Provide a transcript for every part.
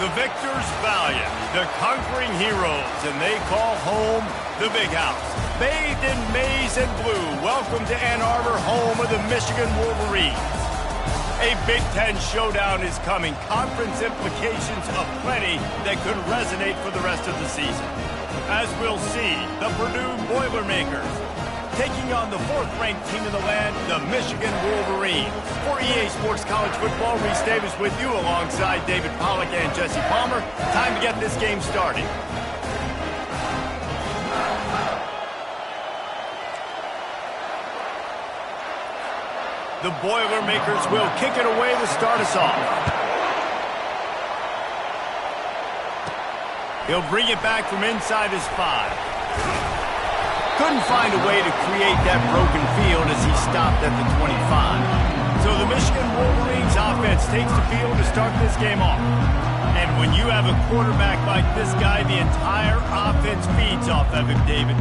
The victors valiant, the conquering heroes, and they call home the Big House. Bathed in maize and blue, welcome to Ann Arbor, home of the Michigan Wolverines. A Big Ten showdown is coming, conference implications aplenty that could resonate for the rest of the season. As we'll see, the Purdue Boilermakers taking on the fourth-ranked team in the land, the Michigan Wolverines. For EA Sports College Football, Reese Davis with you alongside David Pollack and Jesse Palmer. Time to get this game started. The Boilermakers will kick it away to start us off. He'll bring it back from inside his 5. Couldn't find a way to create that broken field as he stopped at the 25. So the Michigan Wolverines offense takes the field to start this game off. And when you have a quarterback like this guy, the entire offense feeds off of him, David.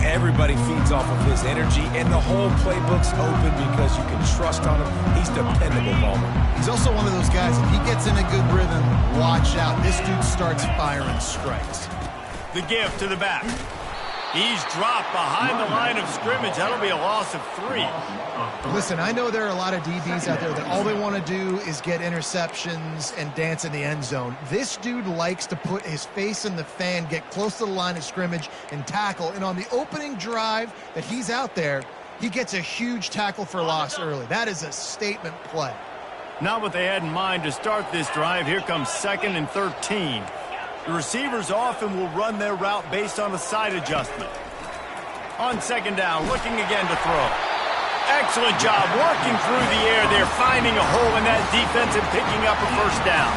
Everybody feeds off of his energy, and the whole playbook's open because you can trust on him. He's dependable, Palmer. He's also one of those guys, if he gets in a good rhythm, watch out. This dude starts firing strikes. The give to the back. He's dropped behind the line of scrimmage. That'll be a loss of 3. Listen, I know there are a lot of DBs out there that all they want to do is get interceptions and dance in the end zone. This dude likes to put his face in the fan, get close to the line of scrimmage, and tackle. And on the opening drive that he's out there, he gets a huge tackle for loss early. That is a statement play. Not what they had in mind to start this drive. Here comes 2nd and 13. The receivers often will run their route based on a side adjustment. On 2nd down, looking again to throw. Excellent job working through the air there, finding a hole in that defense and picking up a first down.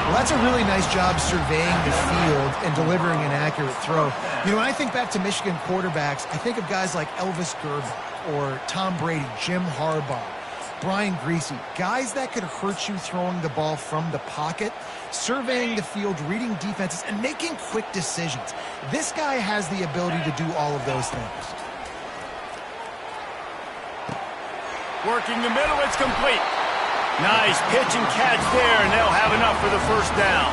Well, that's a really nice job surveying the field and delivering an accurate throw. You know, when I think back to Michigan quarterbacks, I think of guys like Elvis Gerber or Tom Brady, Jim Harbaugh, Brian Greasy, guys that could hurt you throwing the ball from the pocket, surveying the field, reading defenses, and making quick decisions. This guy has the ability to do all of those things. Working the middle, it's complete. Nice pitch and catch there, and they'll have enough for the first down.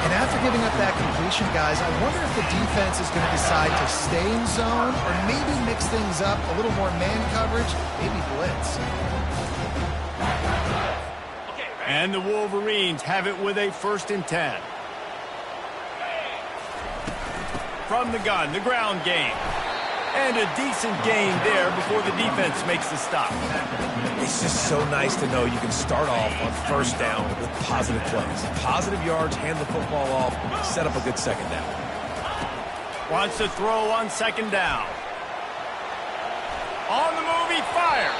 And after giving up that completion, guys, I wonder if the defense is going to decide to stay in zone or maybe mix things up, a little more man coverage, maybe blitz. And the Wolverines have it with a 1st and 10. From the gun, the ground game. And a decent gain there before the defense makes the stop. It's just so nice to know you can start off on 1st down with positive plays. Positive yards, hand the football off, set up a good 2nd down. Wants to throw on 2nd down. On the move, he fires.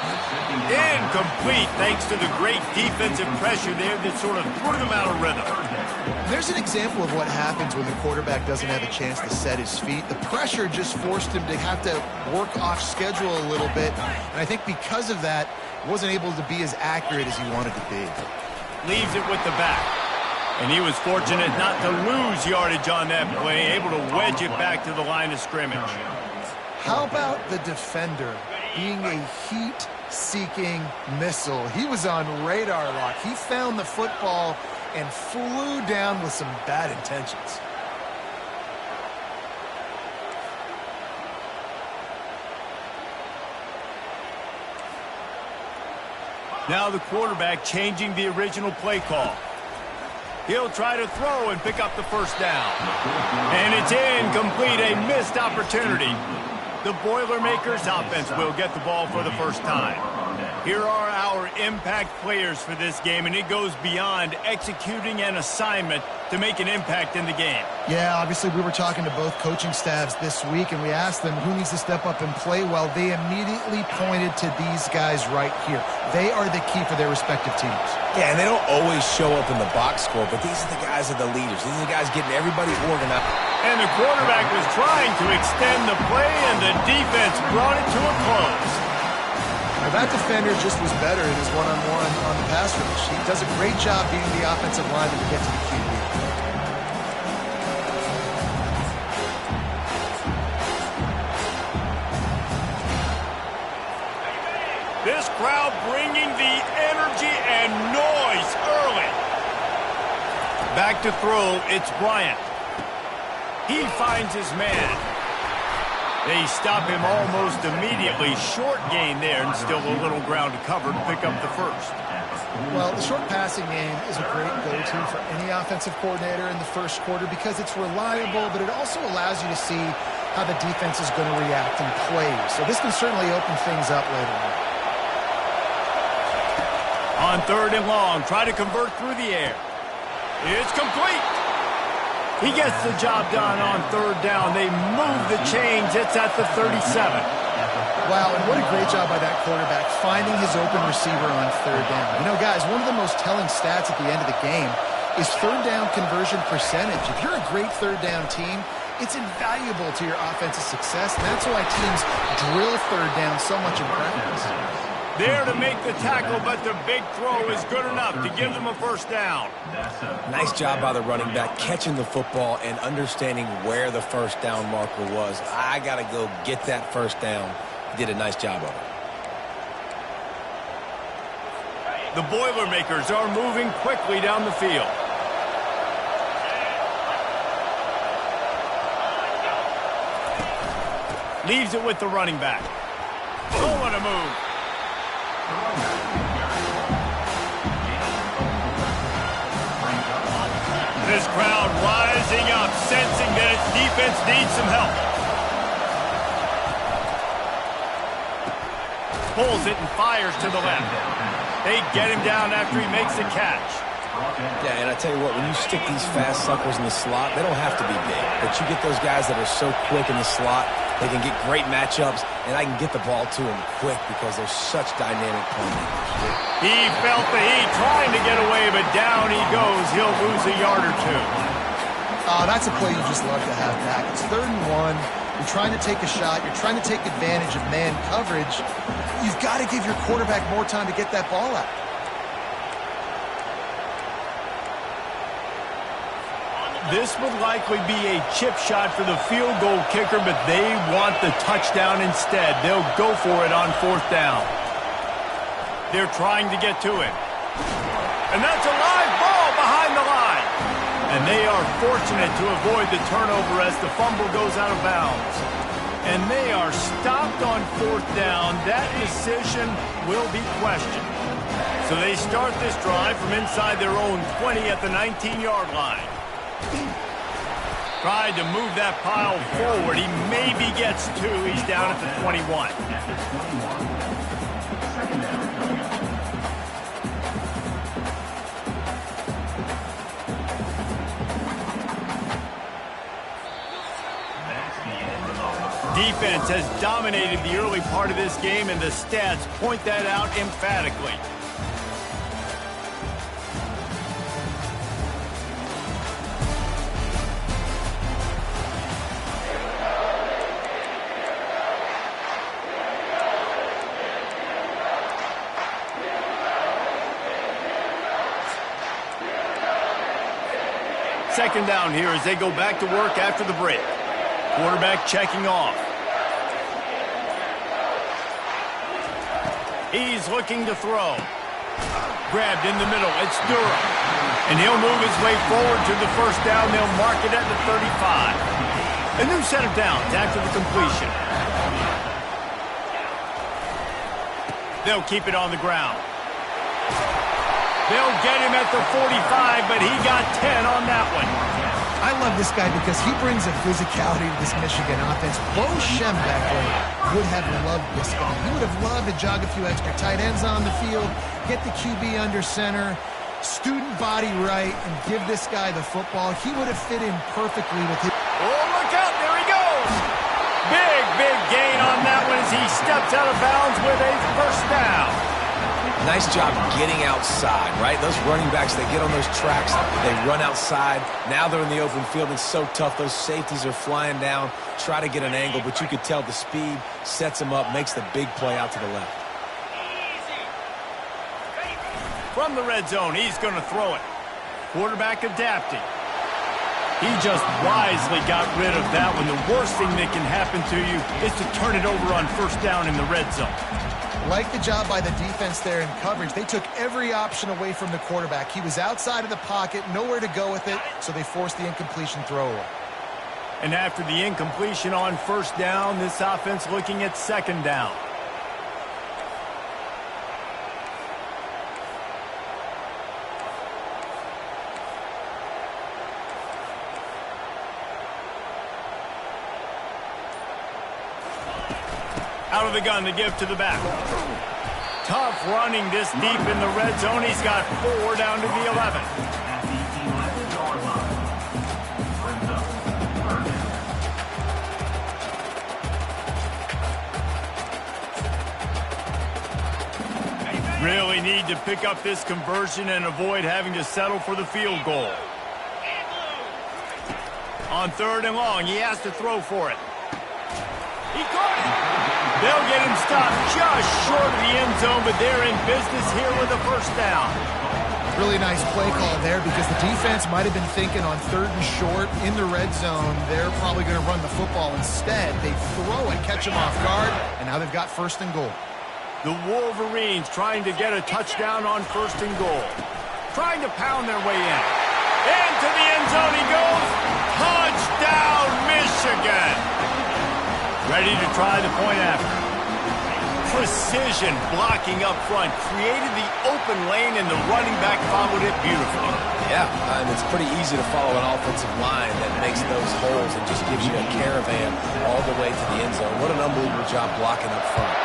Incomplete, thanks to the great defensive pressure there that sort of threw them out of rhythm. There's an example of what happens when the quarterback doesn't have a chance to set his feet. The pressure just forced him to have to work off schedule a little bit. And I think because of that, wasn't able to be as accurate as he wanted to be. Leaves it with the back. And he was fortunate not to lose yardage on that play, able to wedge it back to the line of scrimmage. How about the defender being a heat-seeking missile? He was on radar lock. He found the football and flew down with some bad intentions. Now the quarterback changing the original play call. He'll try to throw and pick up the first down. And it's incomplete, a missed opportunity. The Boilermakers offense will get the ball for the first time. Here are our impact players for this game, and it goes beyond executing an assignment to make an impact in the game. Yeah, obviously we were talking to both coaching staffs this week, and we asked them who needs to step up and play well. They immediately pointed to these guys right here. They are the key for their respective teams. Yeah, and they don't always show up in the box score, but these are the guys that are the leaders. These are the guys getting everybody organized. And the quarterback was trying to extend the play, and the defense brought it to a close. Now that defender just was better in his one-on-one on the pass rush. He does a great job beating the offensive lineman to get to the QB. This crowd bringing the energy and noise early. Back to throw, it's Bryant. He finds his man. They stop him almost immediately. Short gain there, and still a little ground to cover to pick up the first. Well, the short passing game is a great go-to for any offensive coordinator in the first quarter because it's reliable, but it also allows you to see how the defense is going to react and play. So this can certainly open things up later on. On 3rd and long, try to convert through the air. It's complete. He gets the job done on 3rd down. They move the chains. It's at the 37. Wow, and what a great job by that quarterback finding his open receiver on 3rd down. You know, guys, one of the most telling stats at the end of the game is 3rd down conversion percentage. If you're a great 3rd down team, it's invaluable to your offensive success, and that's why teams drill 3rd down so much in practice. There to make the tackle, but the big throw is good enough to give them a first down. Nice job by the running back catching the football and understanding where the first down marker was. I got to go get that first down. He did a nice job of it. The Boilermakers are moving quickly down the field. Leaves it with the running back. Oh, what a move. This crowd rising up, sensing that its defense needs some help. Pulls it and fires to the left. They get him down after he makes the catch. Yeah, and I tell you what, when you stick these fast suckers in the slot, they don't have to be big. But you get those guys that are so quick in the slot, they can get great matchups, and I can get the ball to them quick because they're such dynamic playmakers. He felt the heat trying to get away, but down he goes. He'll lose a yard or two. Oh, that's a play you just love to have back. It's 3rd and 1. You're trying to take a shot. You're trying to take advantage of man coverage. You've got to give your quarterback more time to get that ball out. This would likely be a chip shot for the field goal kicker, but they want the touchdown instead. They'll go for it on 4th down. They're trying to get to him. And that's a live ball behind the line. And they are fortunate to avoid the turnover as the fumble goes out of bounds. And they are stopped on 4th down. That decision will be questioned. So they start this drive from inside their own 20 at the 19-yard line. Tried to move that pile forward. He maybe gets 2. He's down at the 21. Defense has dominated the early part of this game, and the stats point that out emphatically. Second down here as they go back to work after the break. Quarterback checking off. He's looking to throw. Grabbed in the middle. It's Durham. And he'll move his way forward to the first down. They'll mark it at the 35. A new set of downs after the completion. They'll keep it on the ground. They'll get him at the 45, but he got 10 on that one. I love this guy because he brings a physicality to this Michigan offense. Bo Schembechler would have loved this guy. He would have loved to jog a few extra tight ends on the field, get the QB under center, student body right, and give this guy the football. He would have fit in perfectly with his... Oh, look out. There he goes. Big gain on that one as he steps out of bounds with a first down. Nice job getting outside, right? Those running backs, they get on those tracks, they run outside. Now they're in the open field. It's so tough. Those safeties are flying down, try to get an angle, but you could tell the speed sets them up, makes the big play out to the left. From the red zone, he's going to throw it. Quarterback adapting. He just wisely got rid of that one. The worst thing that can happen to you is to turn it over on first down in the red zone. Like the job by the defense there in coverage. They took every option away from the quarterback. He was outside of the pocket, nowhere to go with it, so they forced the incompletion throw away. And after the incompletion on first down, this offense looking at second down. Out of the gun to give to the back. Tough running this deep in the red zone. He's got 4 down to the 11. Really need to pick up this conversion and avoid having to settle for the field goal. On 3rd and long, he has to throw for it. He caught it. They'll get him stopped just short of the end zone, but they're in business here with a first down. Really nice play call there because the defense might have been thinking on 3rd and short in the red zone, they're probably going to run the football. Instead, they throw it, catch him off guard, and now they've got 1st and goal. The Wolverines trying to get a touchdown on 1st and goal. Trying to pound their way in. Into the end zone he goes. Touchdown, Michigan. Ready to try the point after. Precision blocking up front. Created the open lane, and the running back followed it beautifully. Yeah, and it's pretty easy to follow an offensive line that makes those holes and just gives you a caravan all the way to the end zone. What an unbelievable job blocking up front.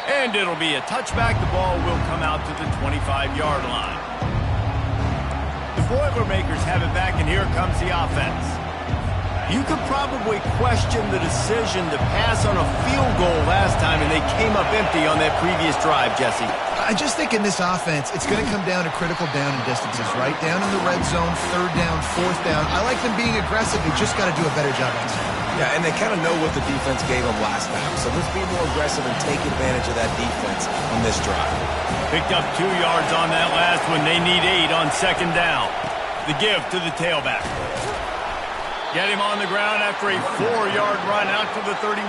And it'll be a touchback. The ball will come out to the 25-yard line. The Boilermakers have it back, and here comes the offense. You could probably question the decision to pass on a field goal last time, and they came up empty on that previous drive, Jesse. I just think in this offense, it's going to come down to critical down and distances, right? Down in the red zone, 3rd down, 4th down. I like them being aggressive. They just got to do a better job executing. Yeah, and they kind of know what the defense gave them last time. So let's be more aggressive and take advantage of that defense on this drive. Picked up 2 yards on that last one. They need 8 on 2nd down. The give to the tailback. Get him on the ground after a 4-yard run out to the 31.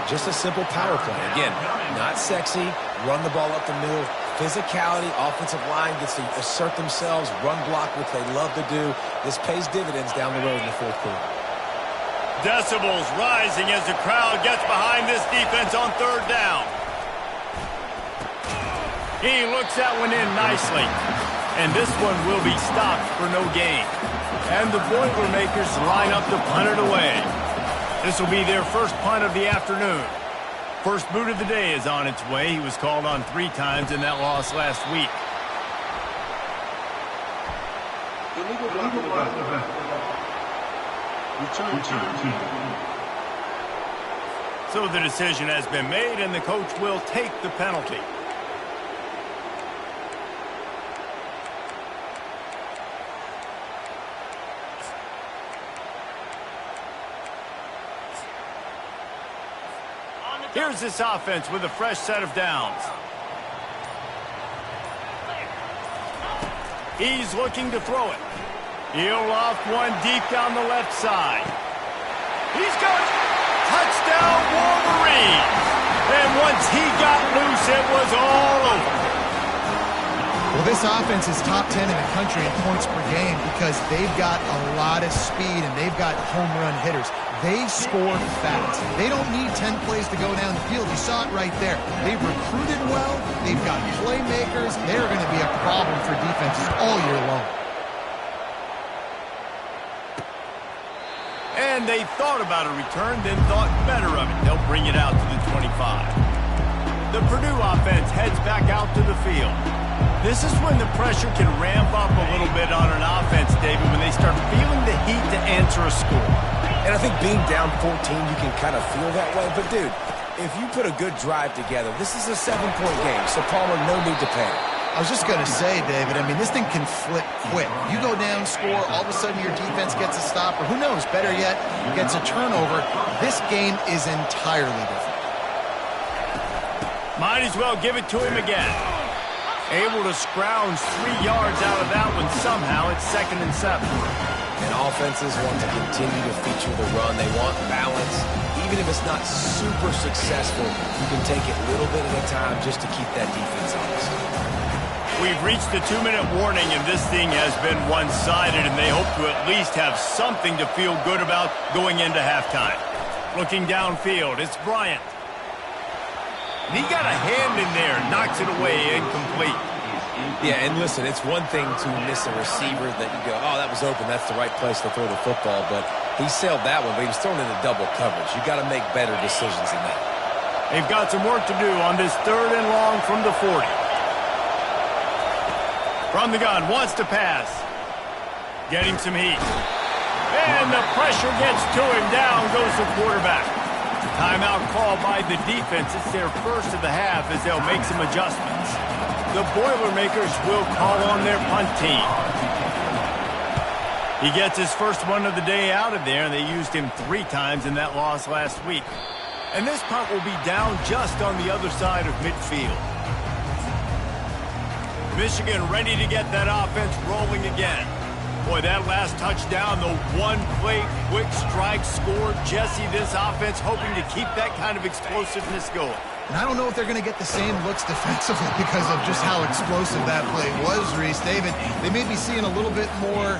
Just a simple power play. Again, not sexy. Run the ball up the middle. Physicality, offensive line gets to assert themselves, run block, which they love to do. This pays dividends down the road in the 4th quarter. Decibels rising as the crowd gets behind this defense on 3rd down. He looks that one in nicely. And this one will be stopped for no gain. And the Boilermakers line up to punt it away. This will be their first punt of the afternoon. First boot of the day is on its way. He was called on 3 times in that loss last week. So the decision has been made, and the coach will take the penalty. Here's this offense with a fresh set of downs. He's looking to throw it. He'll loft one deep down the left side. He's got it. Touchdown, Wolverines. And once he got loose, it was all over. Well, this offense is top 10 in the country in points per game because they've got a lot of speed and they've got home run hitters. They score fast. They don't need 10 plays to go down the field. You saw it right there. They've recruited well. They've got playmakers. They're going to be a problem for defenses all year long. And they thought about a return, then thought better of it. They'll bring it out to the 25. The Purdue offense heads back out to the field. This is when the pressure can ramp up a little bit on an offense, David, when they start feeling the heat to answer a score. And I think being down 14, you can kind of feel that way. But, dude, if you put a good drive together, this is a 7-point game. So, Palmer, no need to panic. I was just going to say, David, I mean, this thing can flip quick. You go down, score, all of a sudden your defense gets a stop, or who knows, better yet, gets a turnover. This game is entirely different. Might as well give it to him again. Able to scrounge 3 yards out of that one somehow. It's 2nd and 7. And offenses want to continue to feature the run. They want balance. Even if it's not super successful, you can take it little bit at a time just to keep that defense honest. We've reached the 2-minute warning, and this thing has been one-sided, and they hope to at least have something to feel good about going into halftime. Looking downfield, it's Bryant. And he got a hand in there, knocks it away, incomplete. Yeah, and listen, it's one thing to miss a receiver that you go, oh, that was open, that's the right place to throw the football, but he sailed that one, but he was thrown into double coverage. You got to make better decisions than that. They've got some work to do on this 3rd and long from the 40. From the gun, wants to pass. Getting some heat. And the pressure gets to him. Down goes the quarterback. Timeout called by the defense. It's their first of the half as they'll make some adjustments. The Boilermakers will call on their punt team. He gets his first one of the day out of there, and they used him 3 times in that loss last week. And this punt will be down just on the other side of midfield. Michigan ready to get that offense rolling again. Boy, that last touchdown, the one-play quick strike score. Jesse, this offense hoping to keep that kind of explosiveness going. And I don't know if they're going to get the same looks defensively because of just how explosive that play was, Reese. David, they may be seeing a little bit more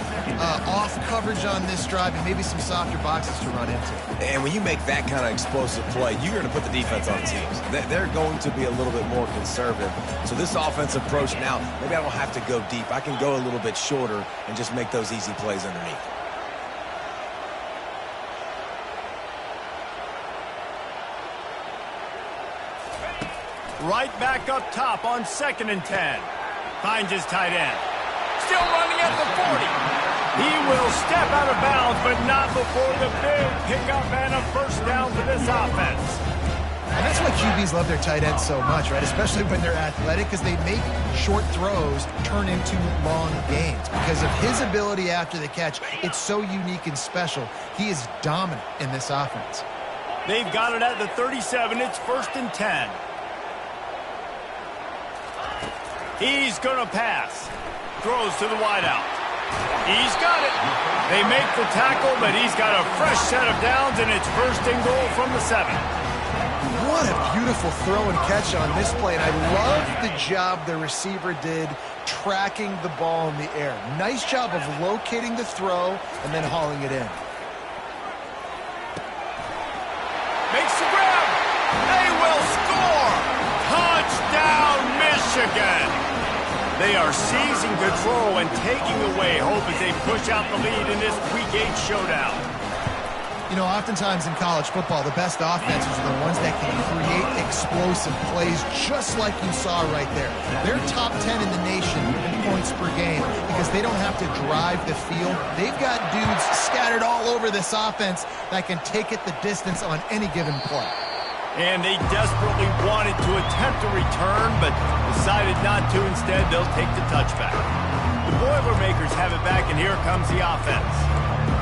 off coverage on this drive and maybe some softer boxes to run into. And when you make that kind of explosive play, you're going to put the defense on teams. They're going to be a little bit more conservative. So this offensive approach now, maybe I don't have to go deep. I can go a little bit shorter and just make those easy plays underneath. Right back up top on 2nd and 10. Finds his tight end. Still running at the 40. He will step out of bounds, but not before the big pickup and a first down for this offense. And that's why QBs love their tight ends so much, right? Especially when they're athletic, because they make short throws turn into long gains. Because of his ability after the catch, it's so unique and special. He is dominant in this offense. They've got it at the 37. It's 1st and 10. He's going to pass. Throws to the wideout. He's got it. They make the tackle, but he's got a fresh set of downs, and it's 1st and goal from the 7. What a beautiful throw and catch on this play. And I love the job the receiver did tracking the ball in the air. Nice job of locating the throw and then hauling it in. Makes the grab. They will score. Touchdown, Michigan. They are seizing control and taking away hope as they push out the lead in this Week 8 showdown. You know, oftentimes in college football, the best offenses are the ones that can create explosive plays just like you saw right there. They're top 10 in the nation in points per game because they don't have to drive the field. They've got dudes scattered all over this offense that can take it the distance on any given play. And they desperately wanted to attempt a return, but decided not to. Instead, they'll take the touchback. The Boilermakers have it back, and here comes the offense.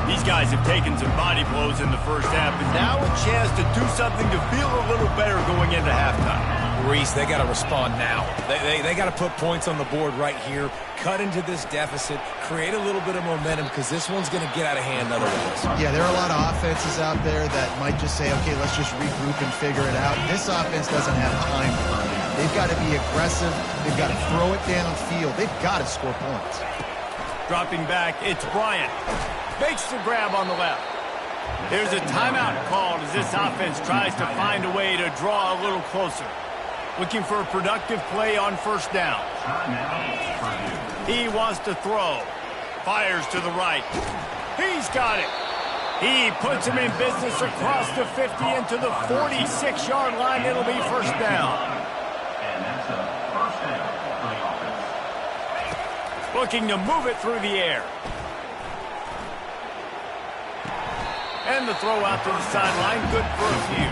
These guys have taken some body blows in the first half, but now a chance to do something to feel a little better going into halftime. Reese, they got to respond now. They got to put points on the board right here, cut into this deficit, create a little bit of momentum because this one's going to get out of hand otherwise. Yeah, there are a lot of offenses out there that might just say, okay, let's just regroup and figure it out. This offense doesn't have time for it. They've got to be aggressive. They've got to throw it downfield. They've got to score points. Dropping back, it's Bryant. Makes the grab on the left. There's a timeout called as this offense tries to find a way to draw a little closer. Looking for a productive play on 1st down. He wants to throw. Fires to the right. He's got it. He puts him in business across the 50 into the 46-yard line. It'll be 1st down. Looking to move it through the air. And the throw out to the sideline, good for a few.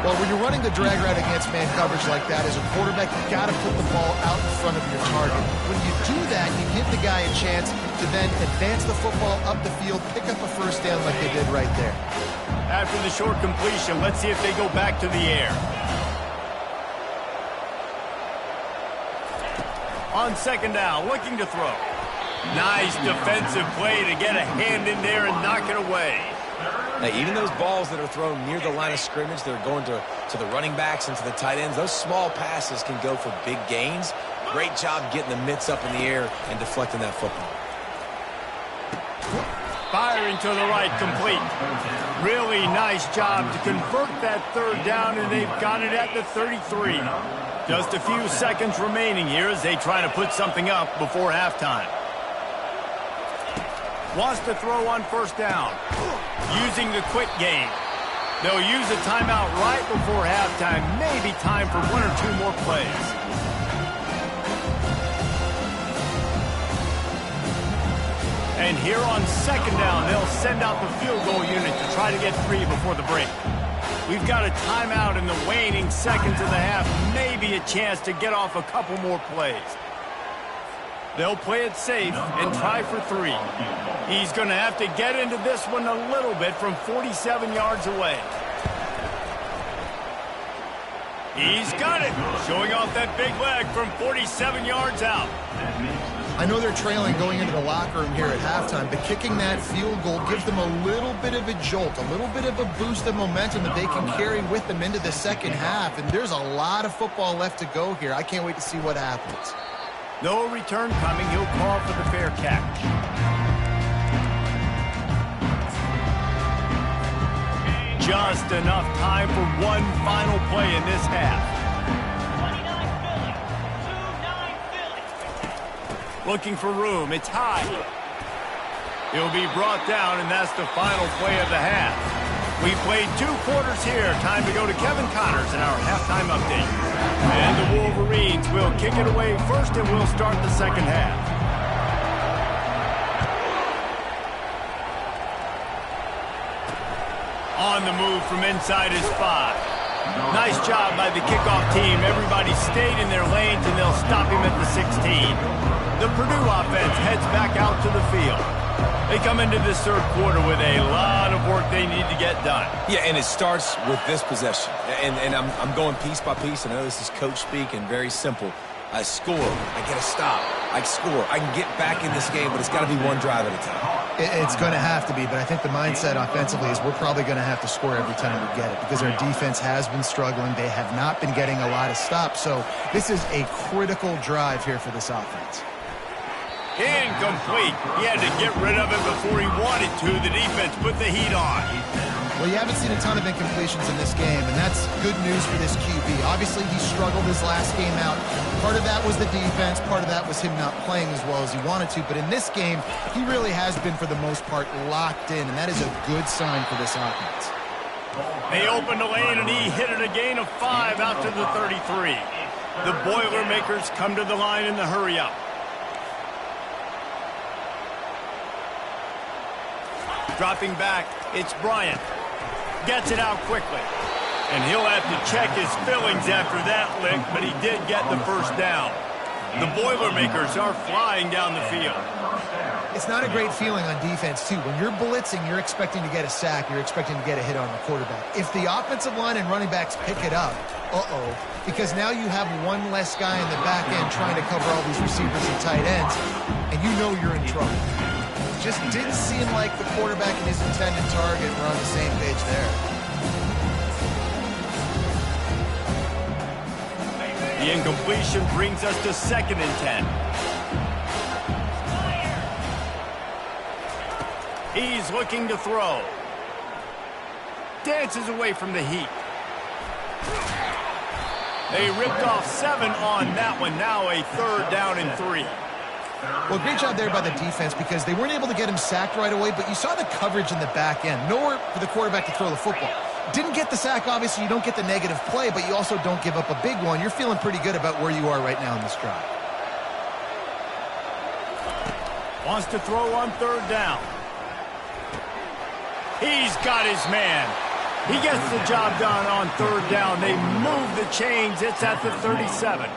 Well, when you're running the drag route against man coverage like that, as a quarterback, you've got to put the ball out in front of your target. When you do that, you give the guy a chance to then advance the football up the field, pick up a 1st down like they did right there. After the short completion, let's see if they go back to the air. On 2nd down, looking to throw. Nice defensive play to get a hand in there and knock it away. Now, even those balls that are thrown near the line of scrimmage, that are going to the running backs and to the tight ends, those small passes can go for big gains. Great job getting the mitts up in the air and deflecting that football. Firing to the right, complete. Really nice job to convert that third down, and they've got it at the 33. Just a few seconds remaining here as they try to put something up before halftime. Wants to throw on first down. Using the quick game. They'll use a timeout right before halftime. Maybe time for one or two more plays. And here on second down, they'll send out the field goal unit to try to get 3 before the break. We've got a timeout in the waning seconds of the half. Maybe a chance to get off a couple more plays. They'll play it safe and try for 3. He's going to have to get into this one a little bit from 47 yards away. He's got it. Showing off that big leg from 47 yards out. I know they're trailing going into the locker room here at halftime, but kicking that field goal gives them a little bit of a jolt, a little bit of a boost of momentum that they can carry with them into the second half. And there's a lot of football left to go here. I can't wait to see what happens. No return coming. He'll call for the fair catch. Just enough time for one final play in this half. 29 Philly. 2-9 Philly. Looking for room. It's high. He'll be brought down, and that's the final play of the half. We played 2 quarters here. Time to go to Kevin Connors in our halftime update. And the Wolverines will kick it away first, and we'll start the second half. On the move from inside his 5. Nice job by the kickoff team. Everybody stayed in their lanes, and they'll stop him at the 16. The Purdue offense heads back out to the field. They come into this third quarter with a lot of work they need to get done. Yeah, and it starts with this possession. And I'm going piece by piece. I know this is coach speak and very simple. I score. I get a stop. I score. I can get back in this game, but it's got to be one drive at a time. It's going to have to be, but I think the mindset offensively is we're probably going to have to score every time we get it because our defense has been struggling. They have not been getting a lot of stops. So this is a critical drive here for this offense. Incomplete. He had to get rid of it before he wanted to. The defense put the heat on. Well, you haven't seen a ton of incompletions in this game, and that's good news for this QB. Obviously, he struggled his last game out. Part of that was the defense. Part of that was him not playing as well as he wanted to. But in this game, he really has been, for the most part, locked in, and that is a good sign for this offense. They opened the lane, and he hit it a gain of 5 out to the 33. The Boilermakers come to the line in the hurry-up. Dropping back, it's Bryant. Gets it out quickly. And he'll have to check his fillings after that lick, but he did get the first down. The Boilermakers are flying down the field. It's not a great feeling on defense, too. When you're blitzing, you're expecting to get a sack. You're expecting to get a hit on the quarterback. If the offensive line and running backs pick it up, because now you have one less guy in the back end trying to cover all these receivers and tight ends, and you know you're in trouble. Just didn't seem like the quarterback and his intended target were on the same page there. The incompletion brings us to 2nd and 10. He's looking to throw. Dances away from the heat. They ripped off 7 on that one. Now a 3rd down and 3. Well, great job there by the defense because they weren't able to get him sacked right away, but you saw the coverage in the back end. Nowhere for the quarterback to throw the football. Didn't get the sack, obviously. You don't get the negative play, but you also don't give up a big one. You're feeling pretty good about where you are right now in this drive. Wants to throw on 3rd down. He's got his man. He gets the job done on 3rd down. They move the chains. It's at the 37.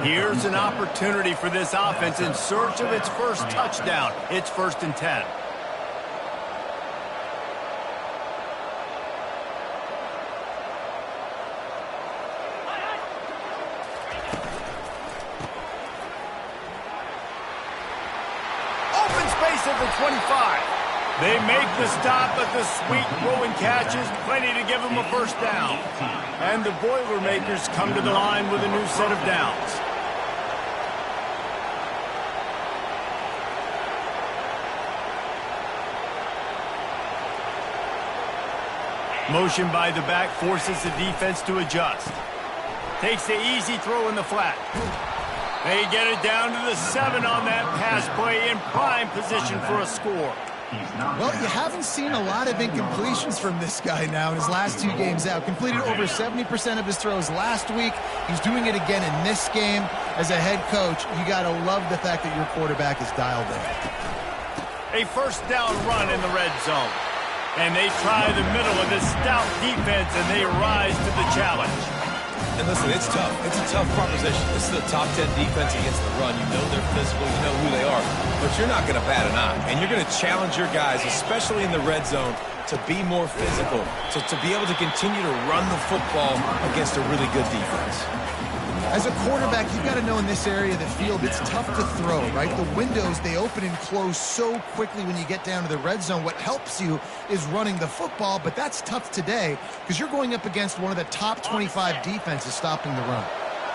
Here's an opportunity for this offense in search of its first touchdown. It's 1st and 10. at the 25. They make the stop, but the sweet throwing catch is plenty to give them a first down. And the Boilermakers come to the line with a new set of downs. Motion by the back forces the defense to adjust. Takes the easy throw in the flat. They get it down to the 7 on that pass play in prime position for a score. Well, you haven't seen a lot of incompletions from this guy now in his last 2 games out. Completed over 70% of his throws last week. He's doing it again in this game. As a head coach, you got to love the fact that your quarterback is dialed in. A first down run in the red zone. And they try the middle of this stout defense, and they rise to the challenge. And listen, it's tough. It's a tough proposition. This is a top 10 defense against the run. You know they're physical. You know who they are. But you're not going to bat an eye. And you're going to challenge your guys, especially in the red zone, to be more physical, to be able to continue to run the football against a really good defense. As a quarterback, you've got to know in this area of the field, it's tough to throw, right? The windows, they open and close so quickly when you get down to the red zone. What helps you is running the football, but that's tough today because you're going up against one of the top 25 defenses stopping the run.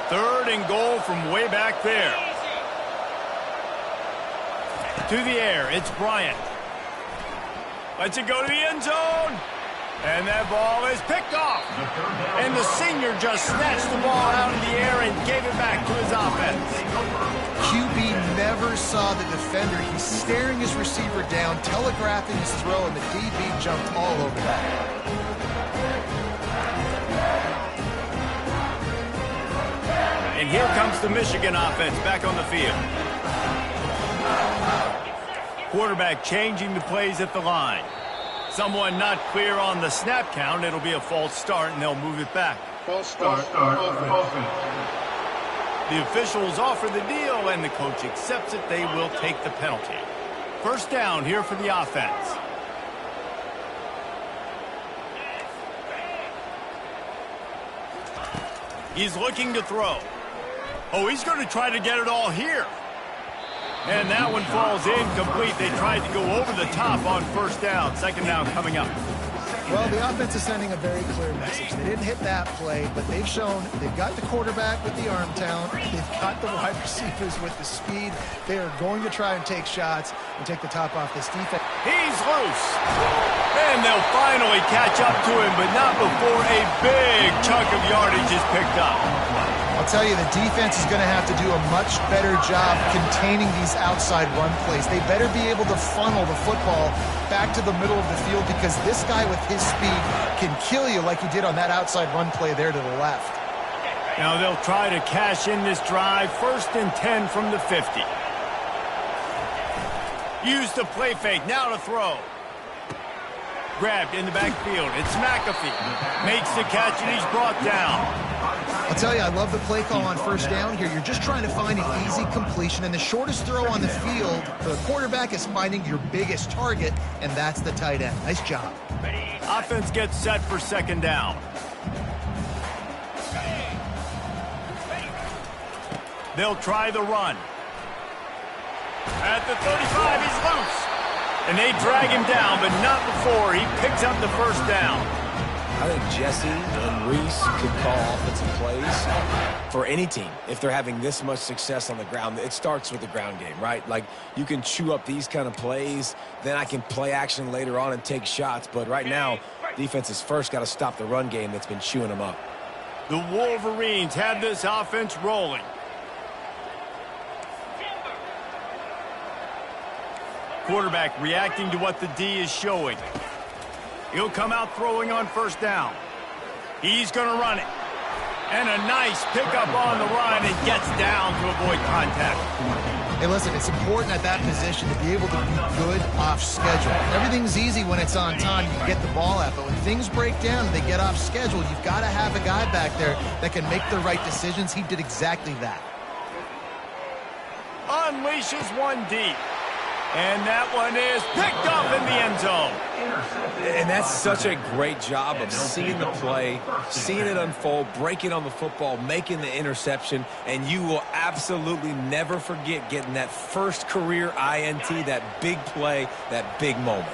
3rd and goal from way back there. To the air, it's Bryant. Lets it go to the end zone. And that ball is picked off. And the senior just snatched the ball out in the air and gave it back to his offense. QB never saw the defender. He's staring his receiver down, telegraphing his throw, and the DB jumped all over that. And here comes the Michigan offense back on the field. Quarterback changing the plays at the line. Someone not clear on the snap count. It'll be a false start, and they'll move it back. False start. The officials offer the deal, and the coach accepts it. They will take the penalty. First down here for the offense. He's looking to throw. Oh, he's going to try to get it all here. And that one falls incomplete. They tried to go over the top on first down. Second down coming up. Well, the offense is sending a very clear message. They didn't hit that play, but they've shown they've got the quarterback with the arm talent. They've got the wide receivers with the speed. They are going to try and take shots and take the top off this defense. He's loose. And they'll finally catch up to him, but not before a big chunk of yardage is picked up. I'll tell you, the defense is going to have to do a much better job containing these outside run plays. They better be able to funnel the football back to the middle of the field because this guy with his speed can kill you like he did on that outside run play there to the left. Now they'll try to cash in this drive. 1st and 10 from the 50. Use the play fake. Now to throw. Grabbed in the backfield. It's McAfee. Makes the catch, and he's brought down. I'll tell you, I love the play call on first down here. You're just trying to find an easy completion, and the shortest throw on the field for the quarterback is finding your biggest target, and that's the tight end. Nice job. Offense gets set for second down. They'll try the run. At the 35, he's loose. And they drag him down, but not before he picks up the first down. I think Jesse and Reese could call offensive plays for any team if they're having this much success on the ground. It starts with the ground game, right? Like, you can chew up these kind of plays, then I can play action later on and take shots. But right now, defense has first got to stop the run game that's been chewing them up. The Wolverines have this offense rolling. Quarterback reacting to what the D is showing. He'll come out throwing on first down. He's going to run it. And a nice pickup on the run and gets down to avoid contact. Hey, listen, it's important at that position to be able to be good off schedule. Everything's easy when it's on time. You can get the ball out. But when things break down and they get off schedule, you've got to have a guy back there that can make the right decisions. He did exactly that. Unleashes one deep. And that one is picked up in the end zone. And that's such a great job of seeing the play, seeing it unfold, breaking on the football, making the interception, and you will absolutely never forget getting that first career INT, that big play, that big moment.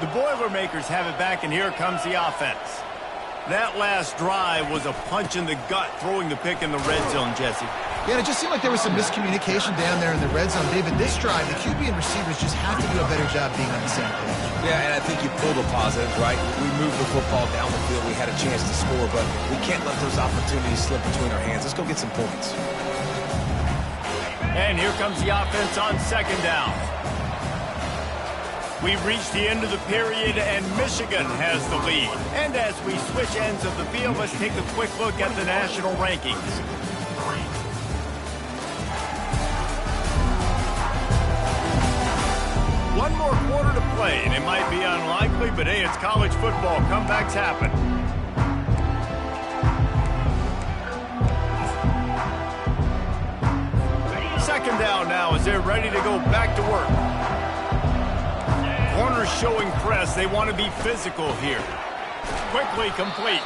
The Boilermakers have it back, and here comes the offense. That last drive was a punch in the gut, throwing the pick in the red zone, Jesse. Yeah, it just seemed like there was some miscommunication down there in the red zone. David, this drive, the QB and receivers just have to do a better job being on the same page. Yeah, and I think you pulled the positives, right? We moved the football down the field. We had a chance to score, but we can't let those opportunities slip between our hands. Let's go get some points. And here comes the offense on second down. We've reached the end of the period, and Michigan has the lead. And as we switch ends of the field, let's take a quick look at the national rankings. One more quarter to play, and it might be unlikely, but hey, it's college football. Comebacks happen. Second down now as they're ready to go back to work. Corners showing press. They want to be physical here. Quickly complete.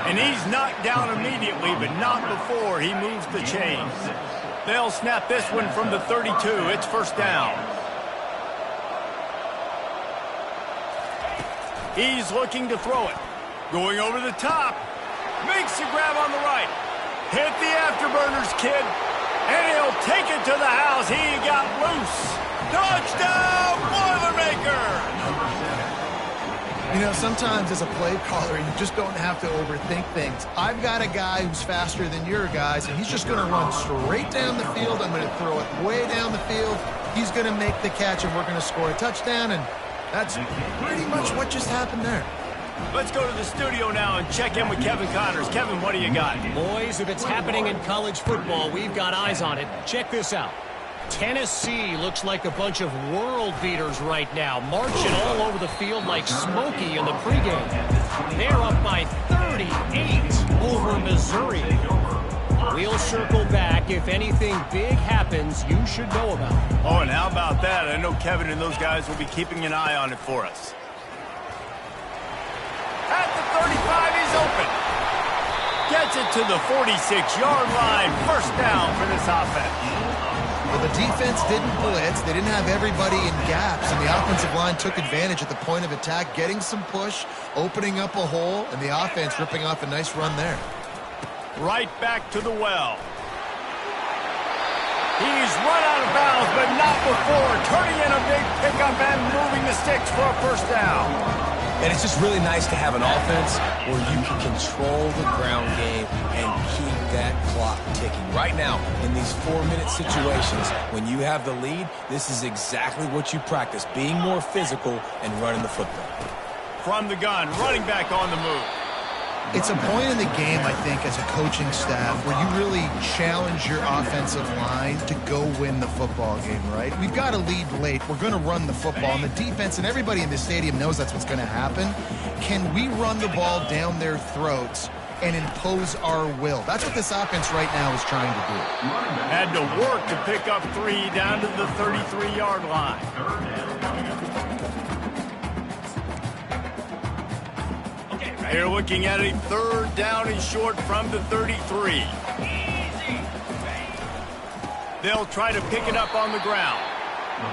And he's knocked down immediately, but not before he moves the chains. They'll snap this one from the 32. It's first down. He's looking to throw it. Going over the top. Makes the grab on the right. Hit the afterburners, kid. And he'll take it to the house. He got loose. Touchdown, Boilermakers! You know, sometimes as a play caller, you just don't have to overthink things. I've got a guy who's faster than your guys, and he's just going to run straight down the field. I'm going to throw it way down the field. He's going to make the catch, and we're going to score a touchdown, and that's pretty much what just happened there. Let's go to the studio now and check in with Kevin Connors. Kevin, what do you got? Boys, if it's happening in college football, we've got eyes on it. Check this out. Tennessee looks like a bunch of world beaters right now, marching all over the field like Smokey in the pregame. They're up by 38 over Missouri. We'll circle back. If anything big happens, you should know about it. Oh, and how about that? I know Kevin and those guys will be keeping an eye on it for us. At the 35, he's open. Gets it to the 46-yard line. First down for this offense. Well, the defense didn't blitz. They didn't have everybody in gaps, and the offensive line took advantage at the point of attack, getting some push, opening up a hole, and the offense ripping off a nice run there. Right back to the well. He's run out of bounds, but not before. Turning in a big pickup and moving the sticks for a first down. And it's just really nice to have an offense where you can control the ground game and keep that clock ticking. Right now, in these 4-minute situations, when you have the lead, this is exactly what you practice, being more physical and running the football. From the gun, running back on the move. It's a point in the game, I think, as a coaching staff, where you really challenge your offensive line to go win the football game, right? We've got to lead late. We're going to run the football, and the defense and everybody in the stadium knows that's what's going to happen. Can we run the ball down their throats and impose our will? That's what this offense right now is trying to do. Had to work to pick up 3 down to the 33-yard line. They're looking at a third down and short from the 33. They'll try to pick it up on the ground.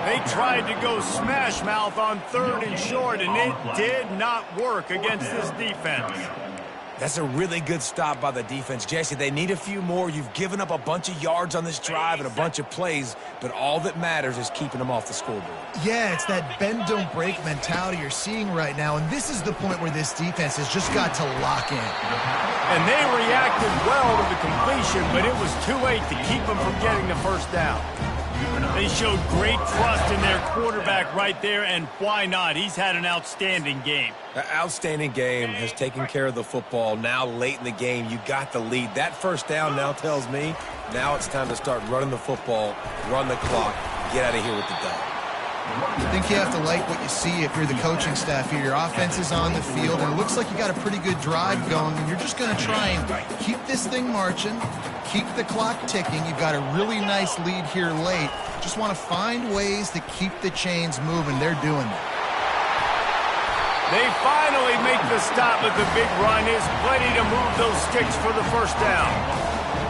They tried to go smash mouth on third and short, and it did not work against this defense. That's a really good stop by the defense. Jesse, they need a few more. You've given up a bunch of yards on this drive and a bunch of plays, but all that matters is keeping them off the scoreboard. Yeah, it's that bend, don't break mentality you're seeing right now, and this is the point where this defense has just got to lock in. And they reacted well to the completion, but it was too late to keep them from getting the first down. They showed great trust in their quarterback right there, and why not? He's had an outstanding game. An outstanding game, has taken care of the football. Now late in the game, you got the lead. That first down now tells me now it's time to start running the football, run the clock, get out of here with the dub. I think you have to like what you see if you're the coaching staff here. Your offense is on the field, and it looks like you got a pretty good drive going, and you're just going to try and keep this thing marching, keep the clock ticking. You've got a really nice lead here late. Just want to find ways to keep the chains moving. They're doing that. They finally make the stop, but the big run is plenty to move those sticks for the first down.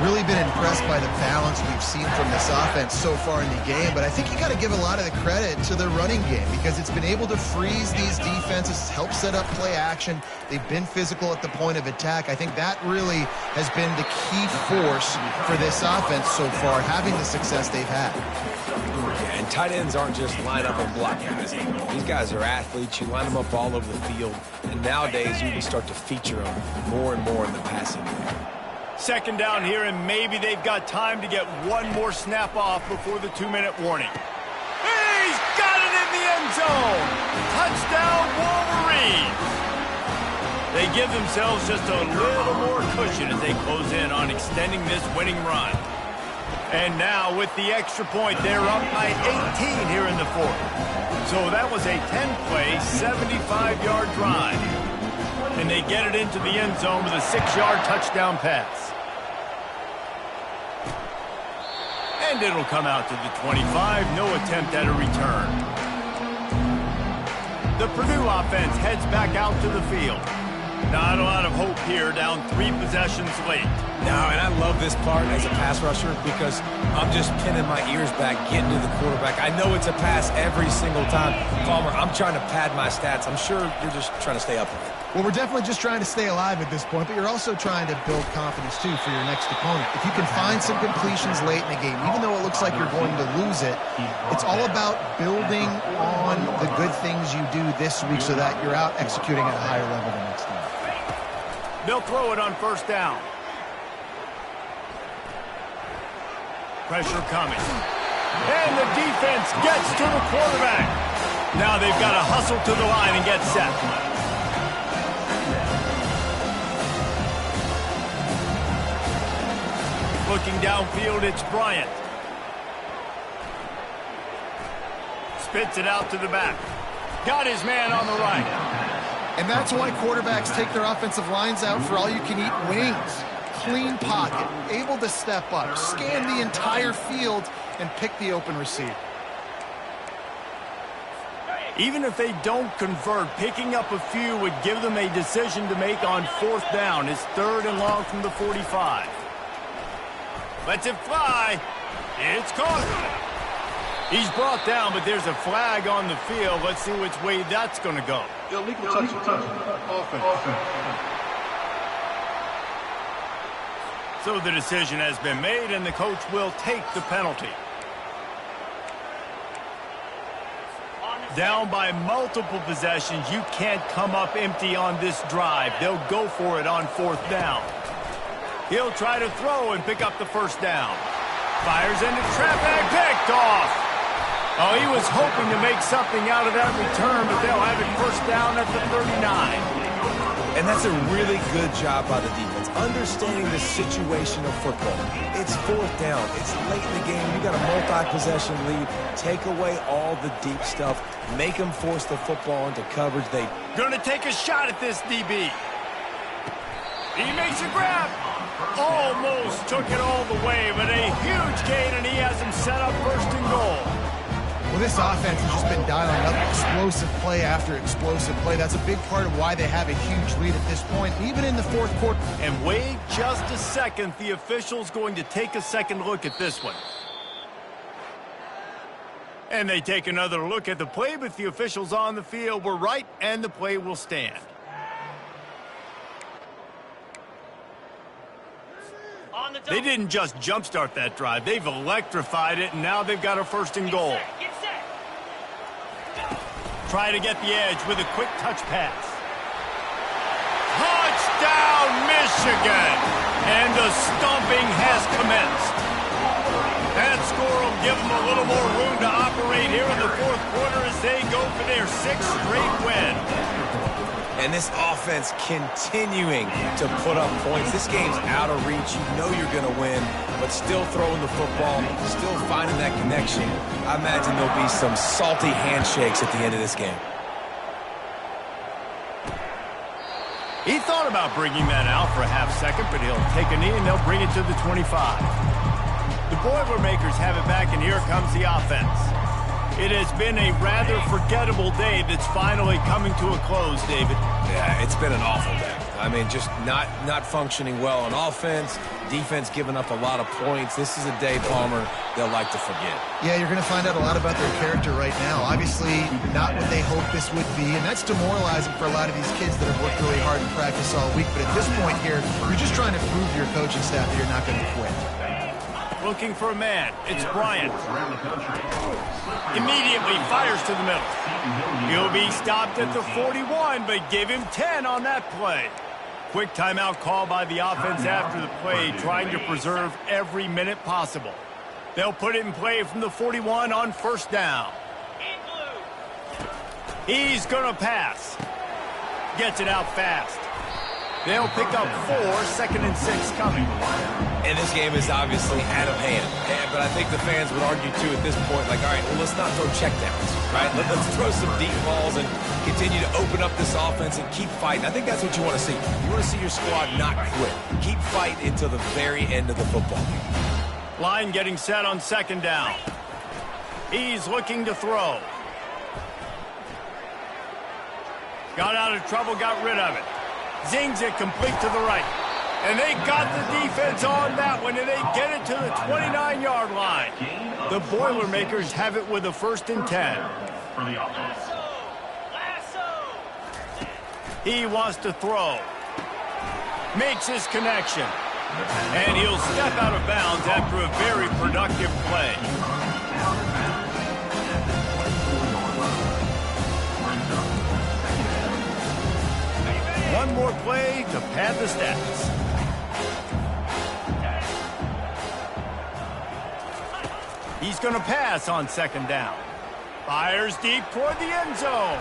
Really been impressed by the balance we've seen from this offense so far in the game, but I think you got to give a lot of the credit to the running game because it's been able to freeze these defenses, help set up play action. They've been physical at the point of attack. I think that really has been the key force for this offense so far, having the success they've had. Yeah, and tight ends aren't just line up and block guys. These guys are athletes. You line them up all over the field, and nowadays you can start to feature them more and more in the passing game. Second down here, and maybe they've got time to get one more snap off before the 2-minute warning. He's got it in the end zone! Touchdown, Wolverines! They give themselves just a little more cushion as they close in on extending this winning run. And now, with the extra point, they're up by 18 here in the fourth. So that was a 10-play, 75-yard drive. And they get it into the end zone with a 6-yard touchdown pass. And it'll come out to the 25. No attempt at a return. The Purdue offense heads back out to the field. Not a lot of hope here, down 3 possessions late. No, and I love this part as a pass rusher because I'm just pinning my ears back, getting to the quarterback. I know it's a pass every single time. Palmer, I'm trying to pad my stats. I'm sure you're just trying to stay up with it. Well, we're definitely just trying to stay alive at this point, but you're also trying to build confidence, too, for your next opponent. If you can find some completions late in the game, even though it looks like you're going to lose it, it's all about building on the good things you do this week so that you're out executing at a higher level the next time. They'll throw it on first down. Pressure coming. And the defense gets to the quarterback. Now they've got to hustle to the line and get set. Looking downfield, it's Bryant. Spits it out to the back. Got his man on the right. And that's why quarterbacks take their offensive lines out for all-you-can-eat wings. Clean pocket, able to step up, scan the entire field, and pick the open receiver. Even if they don't convert, picking up a few would give them a decision to make on fourth down. It's 3rd and long from the 45. Lets it fly. It's caught. He's brought down, but there's a flag on the field. Let's see which way that's going to go. Illegal touch. Offense. So the decision has been made, and the coach will take the penalty. Down by multiple possessions, you can't come up empty on this drive. They'll go for it on 4th down. He'll try to throw and pick up the first down. Fires into traffic, picked off. Oh, he was hoping to make something out of that return, but they'll have it first down at the 39. And that's a really good job by the defense, understanding the situation of football. It's 4th down. It's late in the game. You got a multi-possession lead. Take away all the deep stuff. Make them force the football into coverage. They Gonna take a shot at this DB. He makes a grab. Almost took it all the way, but a huge gain, and he has him set up 1st and goal. Well, this offense has just been dialing up explosive play after explosive play. That's a big part of why they have a huge lead at this point, even in the 4th quarter. And wait just a second. The official's going to take a second look at this one. And they take another look at the play, but the officials on the field were right, and the play will stand. They didn't just jumpstart that drive. They've electrified it, and now they've got a 1st and goal. Try to get the edge with a quick touch pass. Touchdown, Michigan! And the stomping has commenced. That score will give them a little more room to operate here in the 4th quarter as they go for their 6th straight win. And this offense continuing to put up points. This game's out of reach. You know you're going to win, but still throwing the football, still finding that connection. I imagine there'll be some salty handshakes at the end of this game. He thought about bringing that out for a half second, but he'll take a knee and they'll bring it to the 25. The Boilermakers have it back, and here comes the offense. It has been a rather forgettable day that's finally coming to a close, David. Yeah, it's been an awful day. I mean, just not functioning well on offense, defense giving up a lot of points. This is a day, Palmer, they'll like to forget. Yeah, you're going to find out a lot about their character right now. Obviously, not what they hoped this would be, and that's demoralizing for a lot of these kids that have worked really hard in practice all week. But at this point here, you're just trying to prove to your coaching staff that you're not going to quit. Looking for a man. It's Bryant. Immediately fires to the middle. He'll be stopped at the 41, but give him 10 on that play. Quick timeout call by the offense after the play, trying to preserve every minute possible. They'll put it in play from the 41 on first down. He's going to pass. Gets it out fast. They'll pick up 4, 2nd and 6 coming. And this game is obviously out of hand. But I think the fans would argue, too, at this point, like, all right, well, let's not throw checkdowns, right? Let's throw some deep balls and continue to open up this offense and keep fighting. I think that's what you want to see. You want to see your squad not quit. Keep fighting until the very end of the football game. Line getting set on 2nd down. He's looking to throw. Got out of trouble, got rid of it. Zings it complete to the right. And they got the defense on that one, and they get it to the 29-yard line. The Boilermakers have it with a 1st and 10. He wants to throw. Makes his connection. And he'll step out of bounds after a very productive play. One more play to pad the stats. He's going to pass on 2nd down. Fires deep toward the end zone.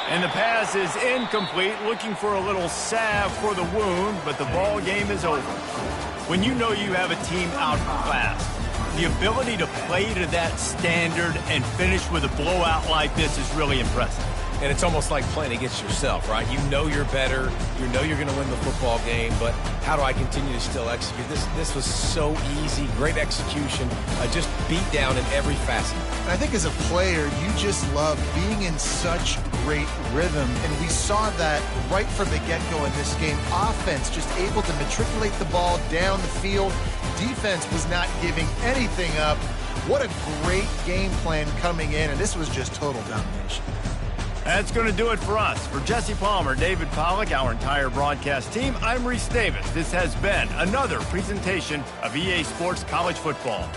And the pass is incomplete, looking for a little salve for the wound, but the ball game is over. When you know you have a team outclassed, the ability to play to that standard and finish with a blowout like this is really impressive. And it's almost like playing against yourself, right? You know you're better. You know you're going to win the football game, but how do I continue to still execute? This was so easy, great execution, just beat down in every facet. And I think as a player, you just love being in such great rhythm, and we saw that right from the get-go in this game. Offense just able to matriculate the ball down the field. Defense was not giving anything up. What a great game plan coming in, and this was just total domination. That's going to do it for us. For Jesse Palmer, David Pollack, our entire broadcast team, I'm Reese Davis. This has been another presentation of EA Sports College Football.